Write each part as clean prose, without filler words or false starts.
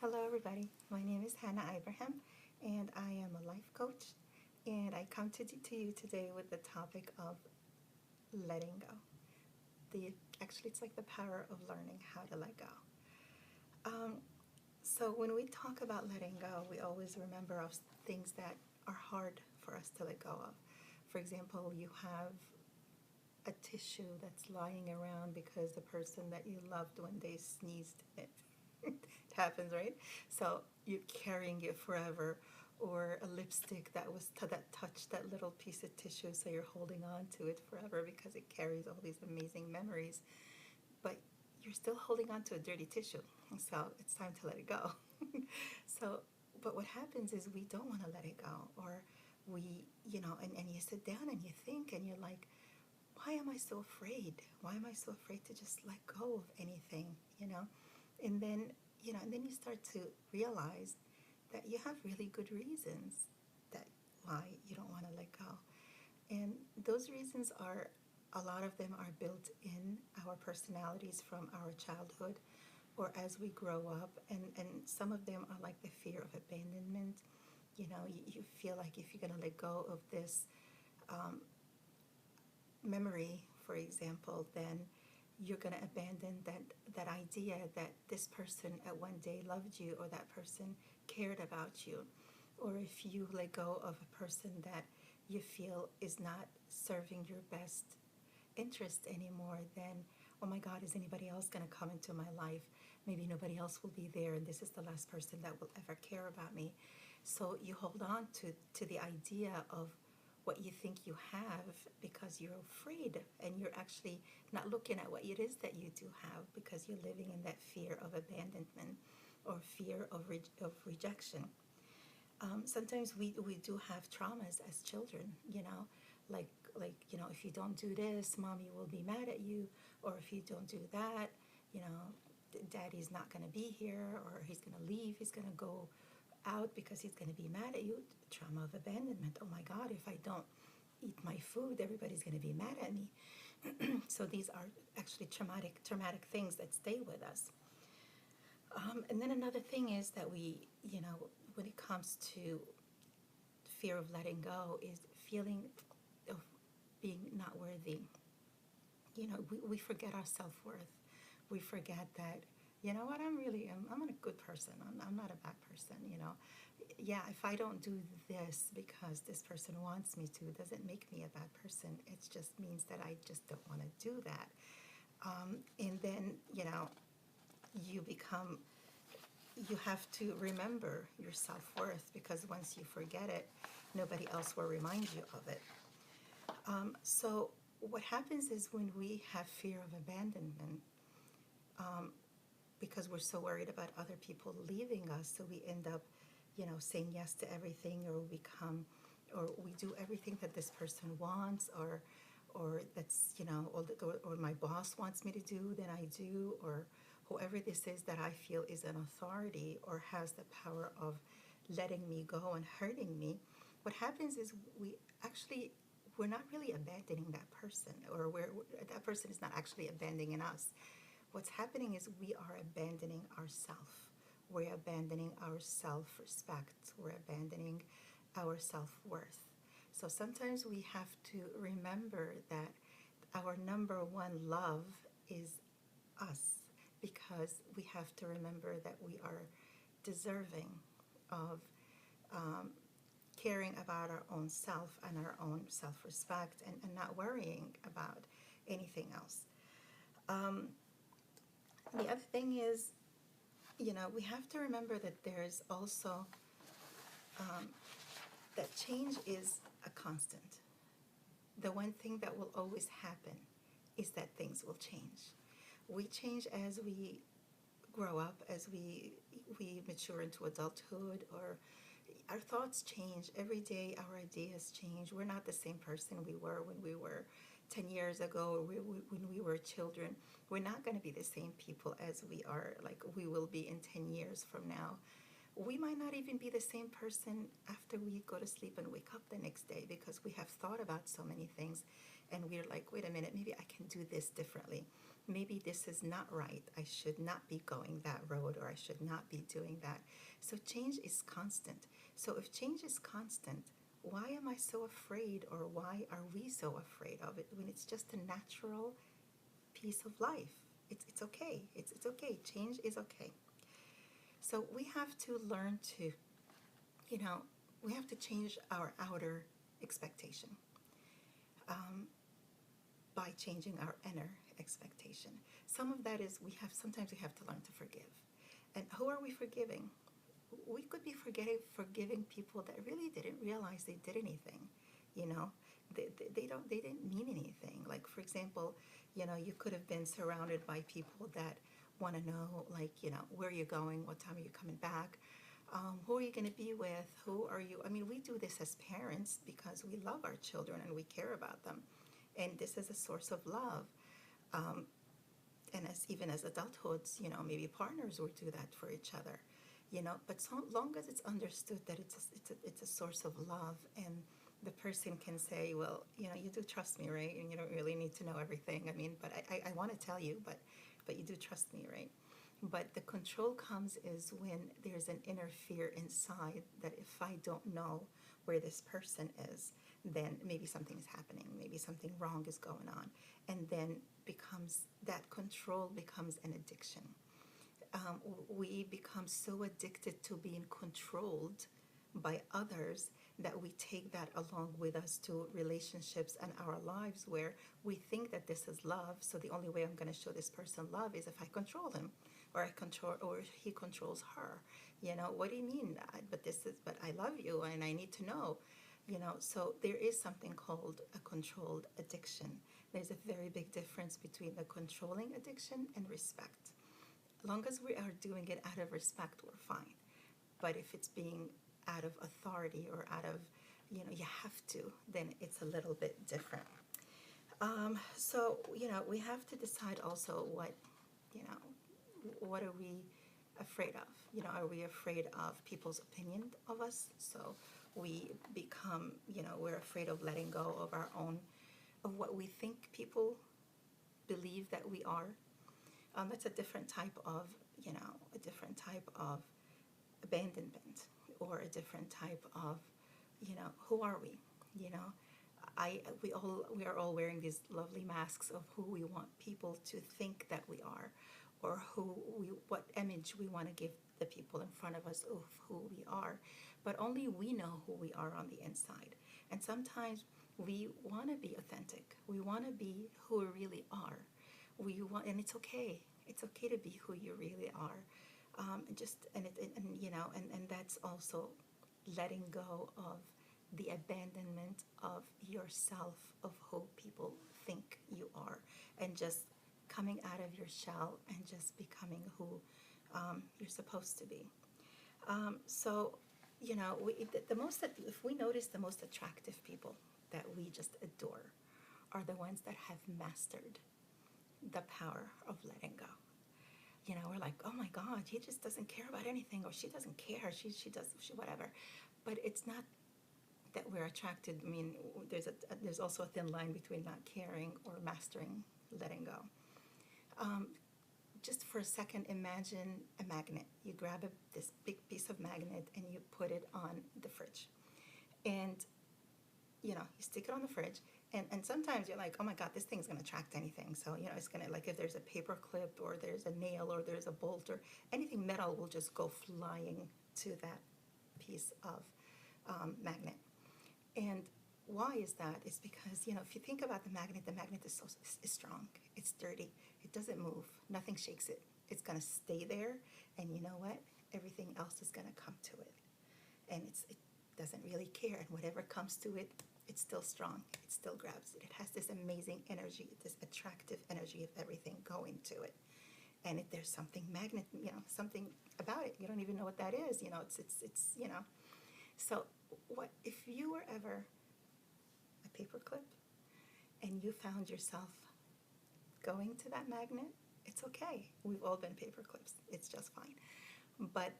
Hello, everybody. My name is Hannah Ibrahim, and I am a life coach. And I come to you today with the topic of letting go. Actually, it's like the power of learning how to let go. Um, so when we talk about letting go, we always remember of things that are hard for us to let go of. For example, you have a tissue that's lying around because the person that you loved one day sneezed in it. It happens, right? So you're carrying it forever, or a lipstick that touched that little piece of tissue, so you're holding on to it forever because it carries all these amazing memories. But you're still holding on to a dirty tissue, so it's time to let it go. So, but what happens is we don't want to let it go, or and you sit down and you think, and you're like, why am I so afraid? Why am I so afraid to just let go of anything, And then, and then you start to realize that you have really good reasons that why you don't want to let go. And those reasons are, a lot of them are built in our personalities from our childhood or as we grow up. And some of them are like the fear of abandonment. You feel like if you're going to let go of this um, memory, for example, then you're going to abandon that idea that this person at one day loved you, or that person cared about you. Or if you let go of a person that you feel is not serving your best interest anymore, then, oh my God, is anybody else going to come into my life? Maybe nobody else will be there, and this is the last person that will ever care about me. So you hold on to the idea of what you think you have because you're afraid, and you're actually not looking at what it is that you do have, because you're living in that fear of abandonment or fear of rejection. Sometimes we do have traumas as children, if you don't do this, mommy will be mad at you, or if you don't do that, you know, daddy's not going to be here, or he's going to leave, he's going to go out because he's going to be mad at you. Trauma of abandonment. Oh my God, if I don't eat my food, everybody's going to be mad at me. So these are actually traumatic things that stay with us. And then another thing is that when it comes to fear of letting go, is feeling of being not worthy. We forget our self-worth. We forget that, you know what, I'm a good person. I'm not a bad person, Yeah, if I don't do this because this person wants me to, doesn't make me a bad person. It just means that I just don't want to do that. And then, you become you have to remember your self-worth, because once you forget it, nobody else will remind you of it. So what happens is, when we have fear of abandonment, because we're so worried about other people leaving us, so we end up, saying yes to everything, or we do everything that this person wants, or that's, or my boss wants me to do, then I do, or whoever this is that I feel is an authority or has the power of letting me go and hurting me. What happens is, we're not really abandoning that person, or that person is not actually abandoning us. What's happening is, we are abandoning ourself. We're abandoning our self-respect. We're abandoning our self-worth. So sometimes we have to remember that our number one love is us, because we have to remember that we are deserving of caring about our own self and our own self-respect, and not worrying about anything else. The other thing is, we have to remember that there's also that change is a constant. The one thing that will always happen is that things will change. We change as we grow up, as we mature into adulthood, or our thoughts change every day. Our ideas change. We're not the same person we were when we were 10 years ago, or when we were children. We're not going to be the same people as we will be in 10 years from now. We might not even be the same person after we go to sleep and wake up the next day, because we have thought about so many things, and we're like, wait a minute, maybe I can do this differently. maybe this is not right. I should not be going that road, or I should not be doing that. So change is constant. So if change is constant, why am I so afraid, or why are we so afraid of it when it's just a natural piece of life? It's okay. It's okay. Change is okay. So we have to learn to, you know, we have to change our outer expectation by changing our inner expectation. Some of that is sometimes we have to learn to forgive. And who are we forgiving? We could be forgiving people that really didn't realize they did anything. You know, they didn't mean anything. Like, for example, you could have been surrounded by people that want to know, like, where are you going, what time are you coming back, who are you going to be with, who are you. I mean, we do this as parents because we love our children and we care about them, and this is a source of love. And even as adulthoods, maybe partners will do that for each other, but so long as it's understood that it's a source of love, and the person can say, well, you do trust me, right? And you don't really need to know everything. I mean, but I want to tell you, but you do trust me, right? But the control comes is when there's an inner fear inside that if I don't know where this person is, then maybe something's happening, maybe something wrong is going on, and then that control becomes an addiction. We become so addicted to being controlled by others that we take that along with us to relationships and our lives, where we think that this is love. So the only way I'm going to show this person love is if I control him, or he controls her. What do you mean? But I love you and I need to know. So there is something called a controlled addiction. There's a very big difference between the controlling addiction and respect. As long as we are doing it out of respect, we're fine. But if it's being out of authority, or out of, you have to, then it's a little bit different. So, we have to decide also what are we afraid of? Are we afraid of people's opinion of us? So we become, we're afraid of letting go of our own, of what we think people believe that we are. That's a different type of, abandonment, or a different type of, who are we? You know, we are all wearing these lovely masks of who we want people to think that we are, or what image we want to give the people in front of us of who we are. But only we know who we are on the inside. And sometimes we want to be authentic. We want to be who we really are. And it's okay. It's okay to be who you really are. And that's also letting go of the abandonment of yourself, of who people think you are, and just coming out of your shell and just becoming who you're supposed to be. So, if we notice, the most attractive people that we just adore are the ones that have mastered the power of letting go. We're like, oh my God, he just doesn't care about anything, or she doesn't care, she whatever. But it's not that we're attracted. I mean, there's also a thin line between not caring or mastering letting go. Just for a second, imagine a magnet. You grab this big piece of magnet and you put it on the fridge. And, you stick it on the fridge. And sometimes you're like, oh my God, this thing's going to attract anything. So, it's going to, like, if there's a paper clip, or there's a nail, or there's a bolt, or anything metal will just go flying to that piece of magnet. And why is that? It's because, if you think about the magnet is strong. It's sturdy. It doesn't move. Nothing shakes it. It's going to stay there. And you know what? Everything else is going to come to it. And it doesn't really care. And whatever comes to it, it's still strong. It still grabs it. It has this amazing energy, this attractive energy of everything going to it. And if there's something something about it, you don't even know what that is. It's. So what if you were ever a paperclip and you found yourself going to that magnet? It's okay. We've all been paperclips. It's just fine. But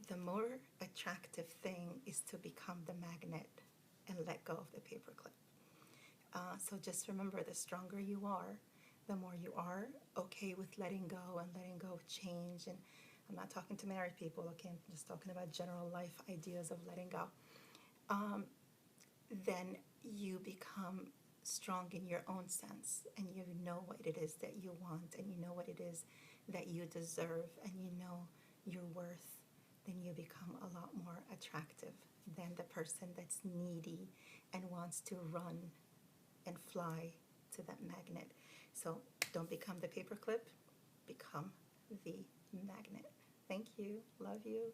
the more attractive thing is to become the magnet and let go of the paperclip. So just remember, the stronger you are, the more you are okay with letting go and letting go of change. And I'm not talking to married people, okay? I'm just talking about general life ideas of letting go. Um, then you become strong in your own sense, and you know what it is that you want, and you know what it is that you deserve, and you know your worth. Then you become a lot more attractive than the person that's needy and wants to run and fly to that magnet. So don't become the paperclip, become the magnet. Thank you. Love you.